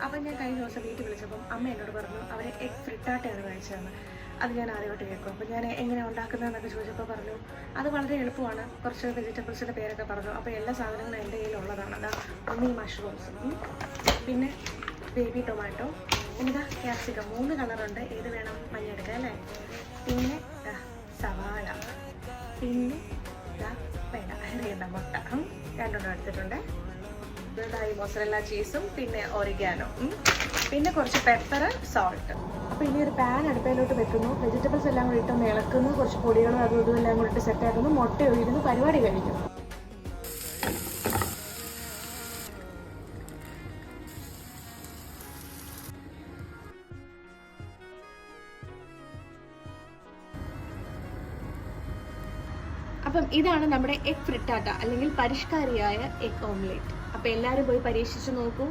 അപ്പം ഞാൻ കഴിഞ്ഞ ദിവസം വീട്ടിൽ വിളിച്ചപ്പം അമ്മ എന്നോട് പറഞ്ഞു അവർ എഗ് ഫ്രിട്ടാട്ടയാണ് കഴിച്ചതെന്ന്. അത് ഞാൻ ആദ്യമായിട്ട് കേൾക്കും. അപ്പോൾ ഞാൻ എങ്ങനെയാണ് ഉണ്ടാക്കുന്നതെന്നൊക്കെ ചോദിച്ചപ്പോൾ പറഞ്ഞു അത് വളരെ എളുപ്പമാണ്. കുറച്ച് വെജിറ്റബിൾസിൻ്റെ പേരൊക്കെ പറഞ്ഞു. അപ്പോൾ എല്ലാ സാധനങ്ങളും എൻ്റെ കയ്യിലുള്ളതാണ്. അതാ ഒന്നീ മഷ്റൂംസ്, പിന്നെ ബേബി ടൊമാറ്റോ, പിന്നെ ക്യാപ്സിക്കം 3 കളറുണ്ട്. ഏത് വേണം? മഞ്ഞ എടുക്കാം അല്ലേ? പിന്നെ സവാള, പിന്നെ വേണ്ട മുട്ട 2 എടുത്തിട്ടുണ്ട്. ഈ മൊസറല്ല ചീസും പിന്നെ ഒറിഗാനോ, പിന്നെ കുറച്ച് പെപ്പർ, സോൾട്ട്. അപ്പോൾ ഇനി ഒരു പാൻ അടുപ്പയിലോട്ട് വെക്കുന്നു. വെജിറ്റബിൾസ് എല്ലാം കൂടി ഇട്ടൊന്ന് ഇളക്കുന്നു. കുറച്ച് പൊടികളും അതും ഇതും എല്ലാം കൂടി ഇട്ട് സെറ്റാക്കുന്നു. മുട്ട ഒഴിക്കുന്നു. പരിപാടി കഴിഞ്ഞു. അപ്പം ഇതാണ് നമ്മുടെ എഗ് ഫ്രിട്ടാട്ട അല്ലെങ്കിൽ പരിഷ്കാരിയായ എഗ് ഓംലേറ്റ്. അപ്പോൾ എല്ലാവരും പോയി പരീക്ഷിച്ച് നോക്കൂ.